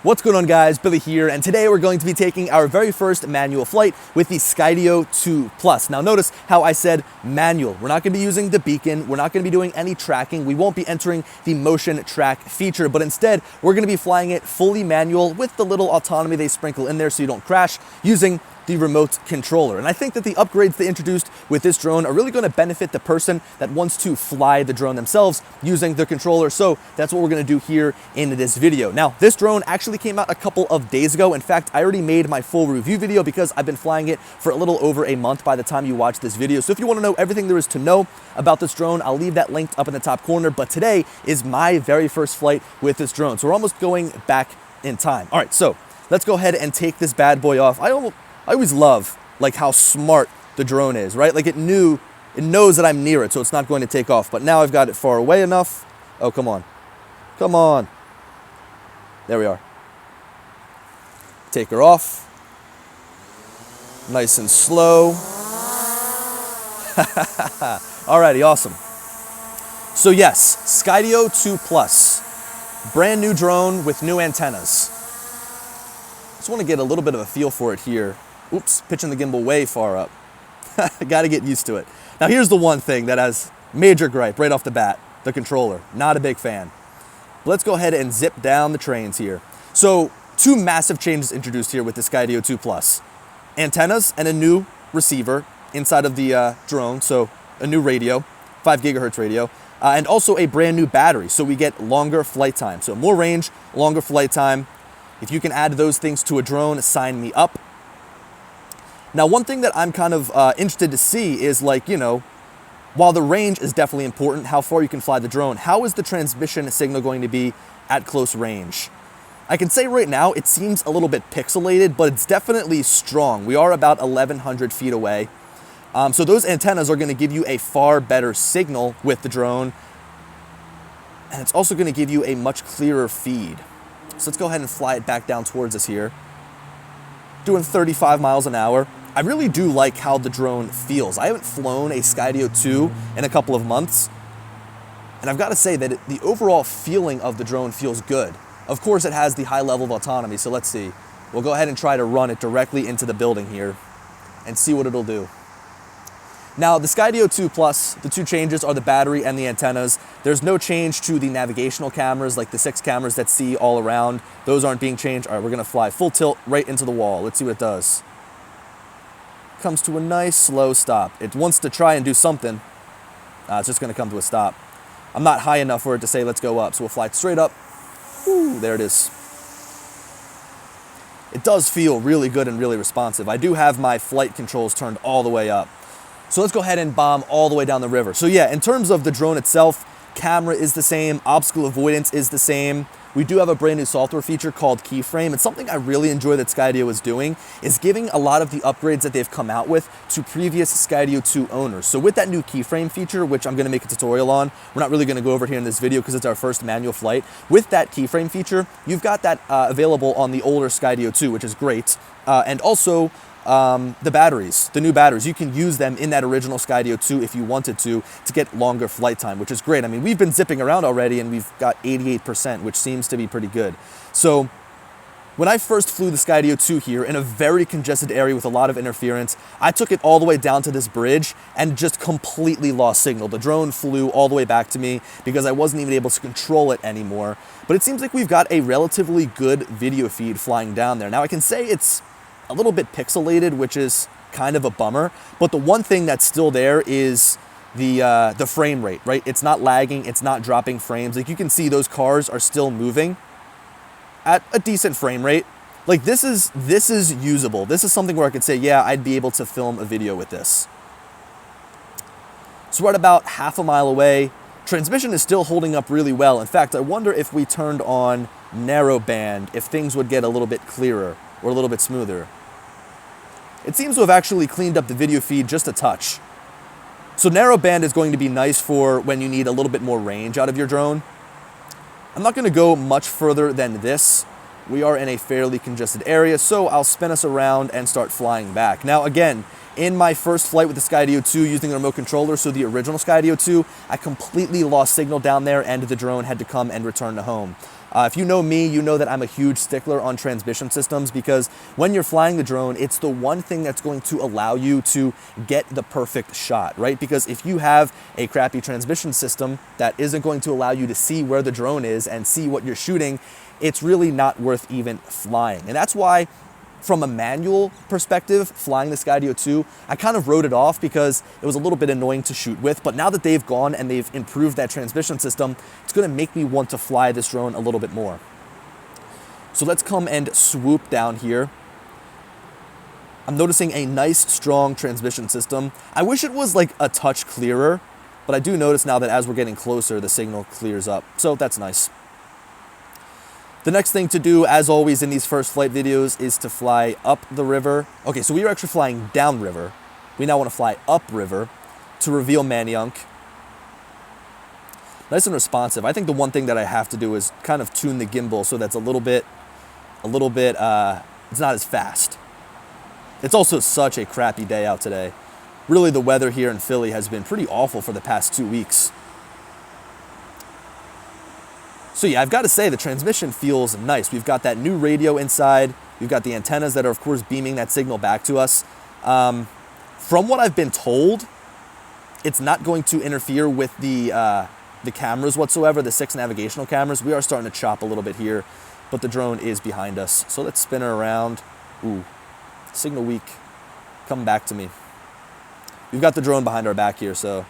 What's going on, guys? Billy here, and today we're going to be taking our very first manual flight with the Skydio 2 Plus. Now notice how I said manual. We're not going to be using the beacon, we're not going to be doing any tracking, we won't be entering the motion track feature, but instead we're going to be flying it fully manual with the little autonomy they sprinkle in there so you don't crash, using the remote controller. And I think that the upgrades they introduced with this drone are really going to benefit the person that wants to fly the drone themselves using the controller. So that's what we're going to do here in this video. Now, this drone actually came out a couple of days ago. In fact, I already made my full review video because I've been flying it for a little over a month by the time you watch this video. So if you want to know everything there is to know about this drone, I'll leave that linked up in the top corner. But today is my very first flight with this drone. So we're almost going back in time. All right, so let's go ahead and take this bad boy off. I always love like how smart the drone is, right? Like it knows that I'm near it, so it's not going to take off. But now I've got it far away enough. Oh, come on. Come on. There we are. Take her off. Nice and slow. Alrighty, awesome. So yes, Skydio 2 Plus. Brand new drone with new antennas. Just want to get a little bit of a feel for it here. Oops, pitching the gimbal way far up. Got to get used to it. Now here's the one thing that has major gripe right off the bat, the controller. Not a big fan. But let's go ahead and zip down the trains here. So two massive changes introduced here with the Skydio 2 Plus. Antennas and a new receiver inside of the drone, so a new radio, 5 gigahertz radio, and also a brand new battery, so we get longer flight time. So more range, longer flight time. If you can add those things to a drone, sign me up. Now, one thing that I'm kind of interested to see is, like, you know, while the range is definitely important, how far you can fly the drone, how is the transmission signal going to be at close range? I can say right now it seems a little bit pixelated, but it's definitely strong. We are about 1,100 feet away. So those antennas are going to give you a far better signal with the drone. And it's also going to give you a much clearer feed. So let's go ahead and fly it back down towards us here. Doing 35 miles an hour. I really do like how the drone feels. I haven't flown a Skydio 2 in a couple of months. And I've got to say that the overall feeling of the drone feels good. Of course, it has the high level of autonomy, so let's see. We'll go ahead and try to run it directly into the building here and see what it'll do. Now, the Skydio 2 Plus, the two changes are the battery and the antennas. There's no change to the navigational cameras, like the 6 cameras that see all around. Those aren't being changed. All right, we're gonna fly full tilt right into the wall. Let's see what it does. Comes to a nice slow stop. It wants to try and do something. It's just gonna come to a stop. I'm not high enough for it to say let's go up, so we'll fly straight up. Woo, there it is. It does feel really good and really responsive. I do have my flight controls turned all the way up. So let's go ahead and bomb all the way down the river. So yeah, in terms of the drone itself, camera is the same, obstacle avoidance is the same. We do have a brand new software feature called Keyframe. And something I really enjoy that Skydio is doing is giving a lot of the upgrades that they've come out with to previous Skydio 2 owners. So with that new Keyframe feature, which I'm gonna make a tutorial on, we're not really gonna go over it here in this video because it's our first manual flight. With that Keyframe feature, you've got that available on the older Skydio 2, which is great. And also, the batteries, the new batteries, you can use them in that original Skydio 2 if you wanted to get longer flight time, which is great. I mean, we've been zipping around already and we've got 88%, which seems to be pretty good. So when I first flew the Skydio 2 here in a very congested area with a lot of interference, I took it all the way down to this bridge and just completely lost signal. The drone flew all the way back to me because I wasn't even able to control it anymore. But it seems like we've got a relatively good video feed flying down there. Now I can say it's a little bit pixelated, which is kind of a bummer. But the one thing that's still there is the frame rate, right? It's not lagging, it's not dropping frames. Like you can see those cars are still moving at a decent frame rate. Like this is usable. This is something where I could say, yeah, I'd be able to film a video with this. So we're at about half a mile away. Transmission is still holding up really well. In fact, I wonder if we turned on narrowband, if things would get a little bit clearer or a little bit smoother. It seems to have actually cleaned up the video feed just a touch. So narrowband is going to be nice for when you need a little bit more range out of your drone. I'm not gonna go much further than this. We are in a fairly congested area, so I'll spin us around and start flying back. Now again, in my first flight with the Skydio 2 using the remote controller, so the original Skydio 2, I completely lost signal down there and the drone had to come and return to home. If you know me, you know that I'm a huge stickler on transmission systems because when you're flying the drone, it's the one thing that's going to allow you to get the perfect shot, right? Because if you have a crappy transmission system that isn't going to allow you to see where the drone is and see what you're shooting, it's really not worth even flying. And that's why, from a manual perspective, flying the Skydio 2, I kind of wrote it off because it was a little bit annoying to shoot with, but now that they've gone and they've improved that transmission system, it's gonna make me want to fly this drone a little bit more. So let's come and swoop down here. I'm noticing a nice, strong transmission system. I wish it was like a touch clearer, but I do notice now that as we're getting closer, the signal clears up, so that's nice. The next thing to do, as always in these first flight videos, is to fly up the river. Okay, so we were actually flying down river. We now want to fly up river to reveal Manayunk. Nice and responsive. I think the one thing that I have to do is kind of tune the gimbal so that's a little bit, it's not as fast. It's also such a crappy day out today. Really, the weather here in Philly has been pretty awful for the past 2 weeks. So yeah, I've got to say the transmission feels nice. We've got that new radio inside. We've got the antennas that are, of course, beaming that signal back to us. From what I've been told, it's not going to interfere with the cameras whatsoever, the 6 navigational cameras. We are starting to chop a little bit here, but the drone is behind us. So let's spin her around. Ooh, signal weak. Come back to me. We've got the drone behind our back here, so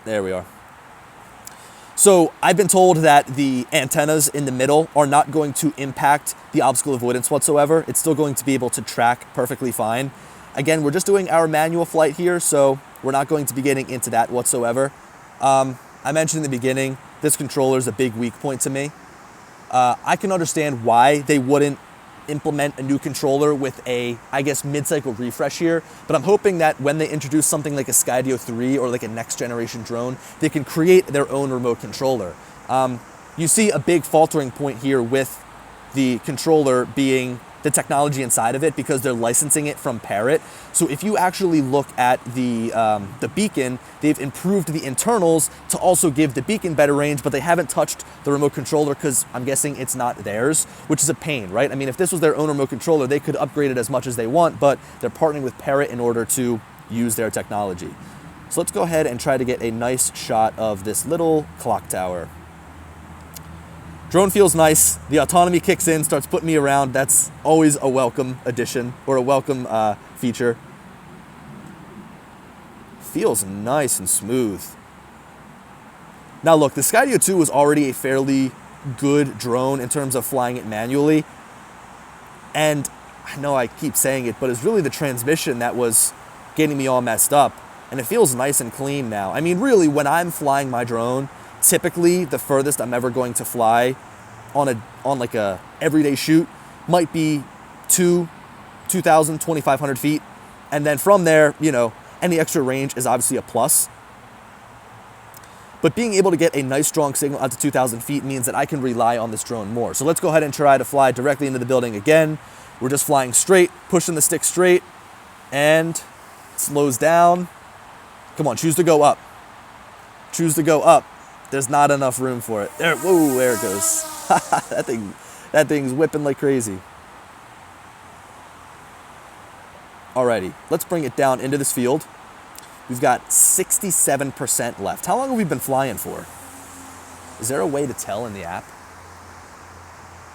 there we are. So I've been told that the antennas in the middle are not going to impact the obstacle avoidance whatsoever. It's still going to be able to track perfectly fine. Again, we're just doing our manual flight here, so we're not going to be getting into that whatsoever. I mentioned in the beginning, this controller is a big weak point to me. I can understand why they wouldn't implement a new controller with a, I guess, mid-cycle refresh here, but I'm hoping that when they introduce something like a Skydio 3 or like a next generation drone, they can create their own remote controller. You see a big faltering point here with the controller being the technology inside of it because they're licensing it from Parrot. So if you actually look at the beacon, they've improved the internals to also give the beacon better range, but they haven't touched the remote controller because I'm guessing it's not theirs, which is a pain, right? I mean, if this was their own remote controller, they could upgrade it as much as they want, but they're partnering with Parrot in order to use their technology. So let's go ahead and try to get a nice shot of this little clock tower. Drone feels nice. The autonomy kicks in, starts putting me around. That's always a welcome addition or a welcome feature. Feels nice and smooth. Now look, the Skydio 2 was already a fairly good drone in terms of flying it manually. And I know I keep saying it, but it's really the transmission that was getting me all messed up. And it feels nice and clean now. I mean, really, when I'm flying my drone, typically the furthest I'm ever going to fly on like a everyday shoot might be 2,000, 2,500 feet. And then from there, you know, any extra range is obviously a plus. But being able to get a nice strong signal out to 2,000 feet means that I can rely on this drone more. So let's go ahead and try to fly directly into the building again. We're just flying straight, pushing the stick straight, and it slows down. Come on, choose to go up. Choose to go up. There's not enough room for it. There, whoa, there it goes. that thing's whipping like crazy. Alrighty, let's bring it down into this field. We've got 67% left. How long have we been flying for? Is there a way to tell in the app?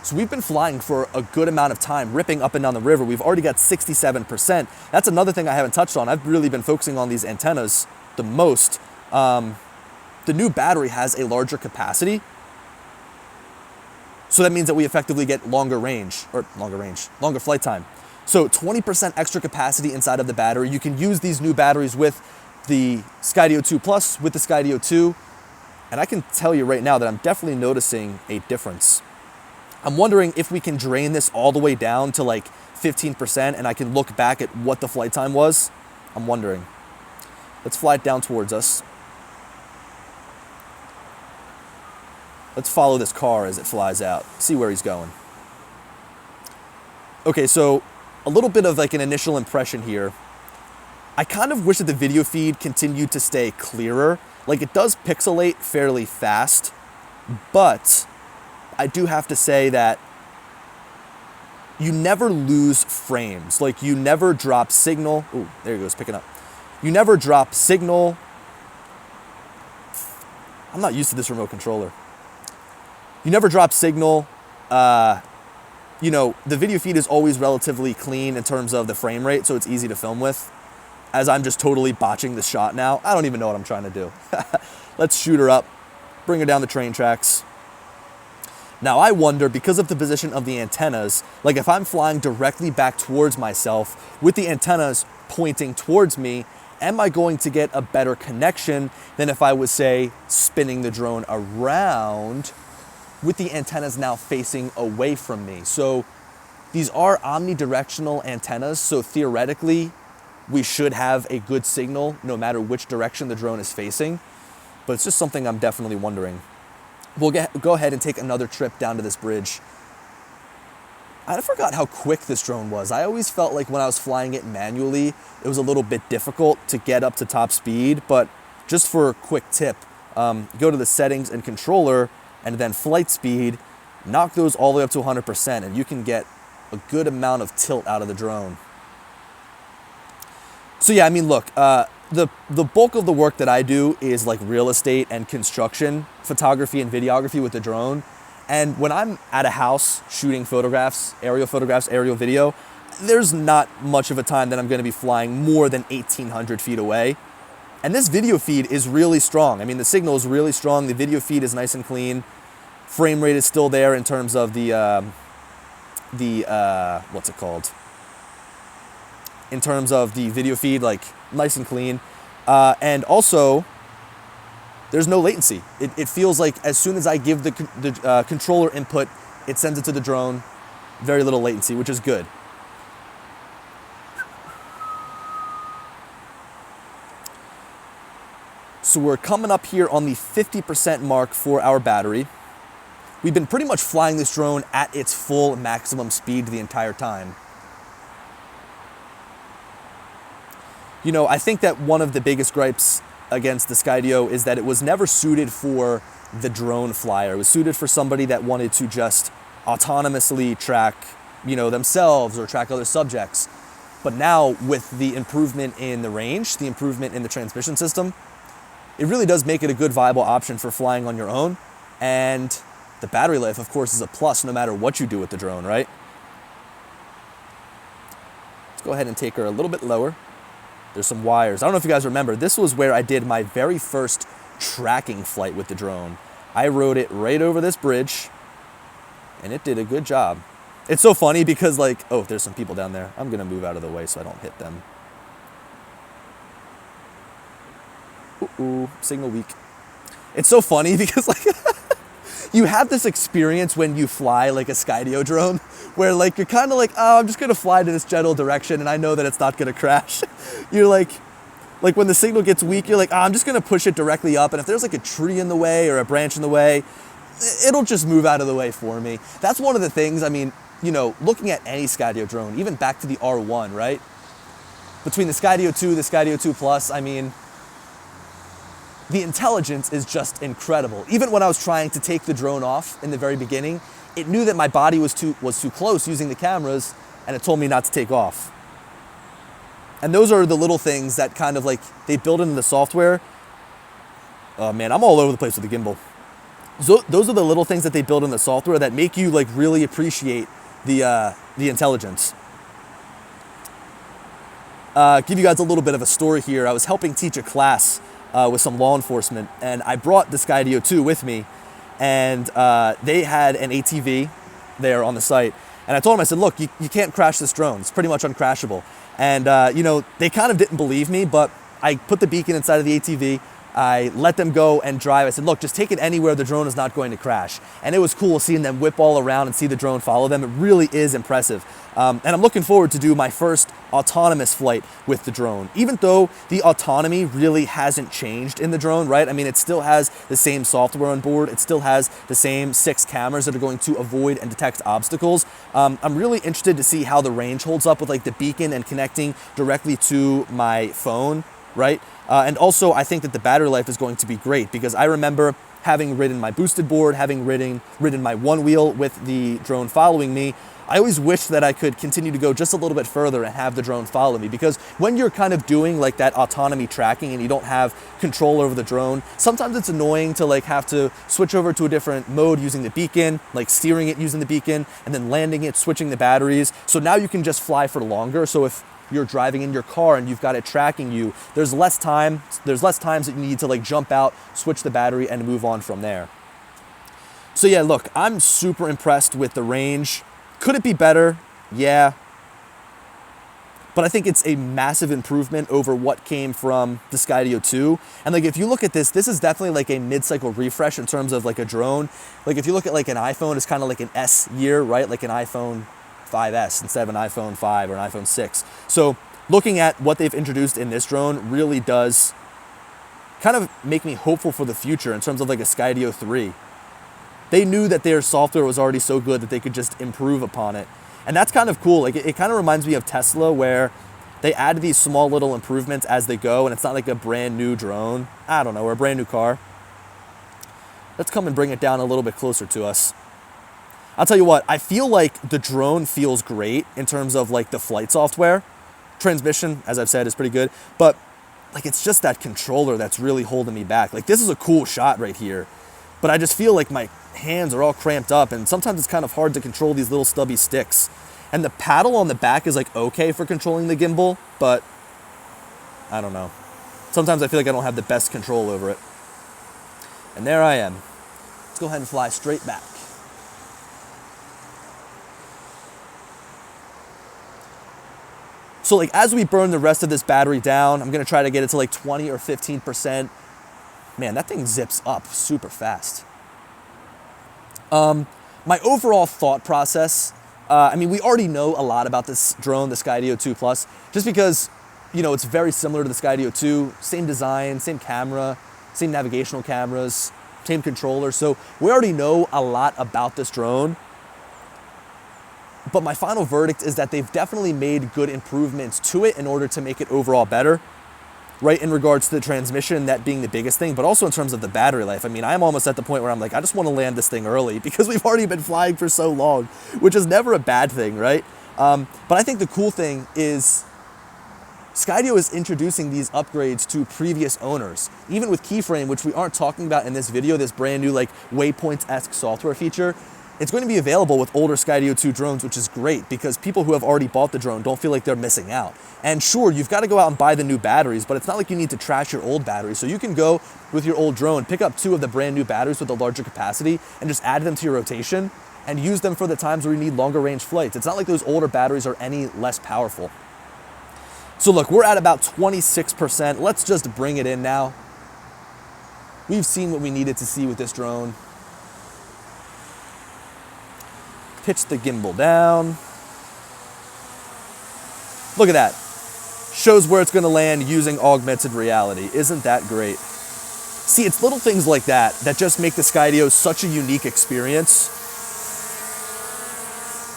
So we've been flying for a good amount of time, ripping up and down the river. We've already got 67%. That's another thing I haven't touched on. I've really been focusing on these antennas the most. The new battery has a larger capacity. So that means that we effectively get longer flight time. So 20% extra capacity inside of the battery. You can use these new batteries with the Skydio 2 Plus, with the Skydio 2. And I can tell you right now that I'm definitely noticing a difference. I'm wondering if we can drain this all the way down to like 15% and I can look back at what the flight time was. I'm wondering. Let's fly it down towards us. Let's follow this car as it flies out, see where he's going. Okay, so a little bit of like an initial impression here. I kind of wish that the video feed continued to stay clearer. Like, it does pixelate fairly fast, but I do have to say that you never lose frames. Like, you never drop signal. Ooh, there he goes, picking up. You never drop signal. I'm not used to this remote controller. You never drop signal. You know, the video feed is always relatively clean in terms of the frame rate, so it's easy to film with. As I'm just totally botching the shot now. I don't even know what I'm trying to do. Let's shoot her up, bring her down the train tracks. Now I wonder, because of the position of the antennas, like if I'm flying directly back towards myself with the antennas pointing towards me, am I going to get a better connection than if I was, say, spinning the drone around with the antennas now facing away from me? So these are omnidirectional antennas, so theoretically, we should have a good signal no matter which direction the drone is facing, but it's just something I'm definitely wondering. We'll go ahead and take another trip down to this bridge. I forgot how quick this drone was. I always felt like when I was flying it manually, it was a little bit difficult to get up to top speed, but just for a quick tip, go to the settings and controller and then flight speed, knock those all the way up to 100%, and you can get a good amount of tilt out of the drone. So yeah, I mean, look, the bulk of the work that I do is like real estate and construction, photography and videography with the drone. And when I'm at a house shooting photographs, aerial video, there's not much of a time that I'm gonna be flying more than 1,800 feet away. And this video feed is really strong. I mean, the signal is really strong. The video feed is nice and clean. Frame rate is still there in terms of what's it called? In terms of the video feed, like nice and clean. And also, there's no latency. It feels like as soon as I give the controller input, it sends it to the drone. Very little latency, which is good. So we're coming up here on the 50% mark for our battery. We've been pretty much flying this drone at its full maximum speed the entire time. You know, I think that one of the biggest gripes against the Skydio is that it was never suited for the drone flyer. It was suited for somebody that wanted to just autonomously track, you know, themselves or track other subjects. But now with the improvement in the range, the improvement in the transmission system, it really does make it a good viable option for flying on your own. And the battery life, of course, is a plus no matter what you do with the drone, right? Let's go ahead and take her a little bit lower. There's some wires. I don't know if you guys remember, this was where I did my very first tracking flight with the drone. I rode it right over this bridge, and it did a good job. It's so funny because, like, oh, there's some people down there. I'm gonna move out of the way so I don't hit them. Ooh, signal weak. It's so funny because, like, you have this experience when you fly like a Skydio drone where like you're kind of like, oh, I'm just gonna fly to this general direction and I know that it's not gonna crash. You're like when the signal gets weak, you're like, oh, I'm just gonna push it directly up, and if there's like a tree in the way or a branch in the way, it'll just move out of the way for me. That's one of the things, I mean, you know, looking at any Skydio drone, even back to the R1, right? Between the Skydio 2, the Skydio 2 Plus, I mean, the intelligence is just incredible. Even when I was trying to take the drone off in the very beginning, it knew that my body was too close using the cameras, and it told me not to take off. And those are the little things that kind of like, they build into the software. Oh man, I'm all over the place with the gimbal. So those are the little things that they build in the software that make you like really appreciate the intelligence. Give you guys a little bit of a story here. I was helping teach a class with some law enforcement, and I brought the Skydio 2 with me, and they had an ATV there on the site, and I told them, I said, look, you can't crash this drone. It's pretty much uncrashable. And you know, they kind of didn't believe me, but I put the beacon inside of the ATV. I let them go and drive. I said, look, just take it anywhere the drone is not going to crash. And it was cool seeing them whip all around and see the drone follow them. It really is impressive. And I'm looking forward to do my first autonomous flight with the drone. Even though the autonomy really hasn't changed in the drone, right? I mean, it still has the same software on board. It still has the same 6 cameras that are going to avoid and detect obstacles. I'm really interested to see how the range holds up with like the beacon and connecting directly to my phone. right? And also, I think that the battery life is going to be great because I remember having ridden my boosted board, having ridden my one wheel with the drone following me, I always wished that I could continue to go just a little bit further and have the drone follow me, because when you're kind of doing like that autonomy tracking and you don't have control over the drone, sometimes it's annoying to like have to switch over to a different mode using the beacon, like steering it using the beacon and then landing it, switching the batteries. So now you can just fly for longer. So if you're driving in your car and you've got it tracking you, there's less times that you need to like jump out, switch the battery and move on from there. So yeah, look, I'm super impressed with the range. Could it be better? Yeah. But I think it's a massive improvement over what came from the Skydio 2. And like, if you look at this, this is definitely like a mid-cycle refresh in terms of like a drone. Like if you look at like an iPhone, it's kind of like an S year, right? Like an iPhone 5S instead of an iPhone 5 or an iPhone 6. So looking at what they've introduced in this drone really does kind of make me hopeful for the future in terms of like a Skydio 3. They knew that their software was already so good that they could just improve upon it. And that's kind of cool. Like it kind of reminds me of Tesla, where they add these small little improvements as they go, and it's not like a brand new drone, I don't know, or a brand new car. Let's come and bring it down a little bit closer to us. I'll tell you what, I feel like the drone feels great in terms of like the flight software. Transmission, as I've said, is pretty good, but like it's just that controller that's really holding me back. Like this is a cool shot right here, but I just feel like my hands are all cramped up, and sometimes it's kind of hard to control these little stubby sticks. And the paddle on the back is like okay for controlling the gimbal, but I don't know. Sometimes I feel like I don't have the best control over it. And there I am. Let's go ahead and fly straight back. So like as we burn the rest of this battery down, I'm gonna try to get it to like 20 or 15%. Man, that thing zips up super fast. My overall thought process, I mean, we already know a lot about this drone, the Skydio 2 Plus, just because, you know, it's very similar to the Skydio 2, same design, same camera, same navigational cameras, same controller. So we already know a lot about this drone. But my final verdict is that they've definitely made good improvements to it in order to make it overall better, right? In regards to the transmission, that being the biggest thing, but also in terms of the battery life. I mean, I'm almost at the point where I'm like, I just want to land this thing early because we've already been flying for so long, which is never a bad thing, right? But I think the cool thing is Skydio is introducing these upgrades to previous owners, even with keyframe, which we aren't talking about in this video, this brand new like waypoints-esque software feature. It's going to be available with older Skydio 2 drones, which is great because people who have already bought the drone don't feel like they're missing out. And sure, you've got to go out and buy the new batteries, but it's not like you need to trash your old batteries. So you can go with your old drone, pick up 2 of the brand new batteries with a larger capacity and just add them to your rotation and use them for the times where you need longer range flights. It's not like those older batteries are any less powerful. So look, we're at about 26%. Let's just bring it in now. We've seen what we needed to see with this drone. Pitch the gimbal down. Look at that. Shows where it's going to land using augmented reality. Isn't that great? See, it's little things like that that just make the Skydio such a unique experience.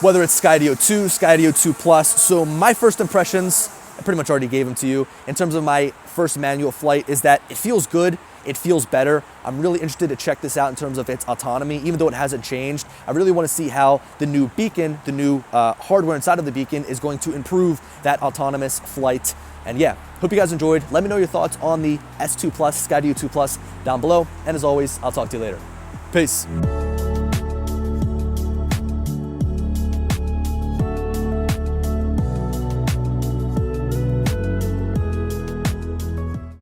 Whether it's Skydio 2, Skydio 2 Plus. So my first impressions, I pretty much already gave them to you. In terms of my first manual flight, is that it feels good. It feels better. I'm really interested to check this out in terms of its autonomy, even though it hasn't changed. I really want to see how the new beacon, the new hardware inside of the beacon is going to improve that autonomous flight. And yeah, hope you guys enjoyed. Let me know your thoughts on the S2 Plus, Skydio 2 Plus down below. And as always, I'll talk to you later. Peace.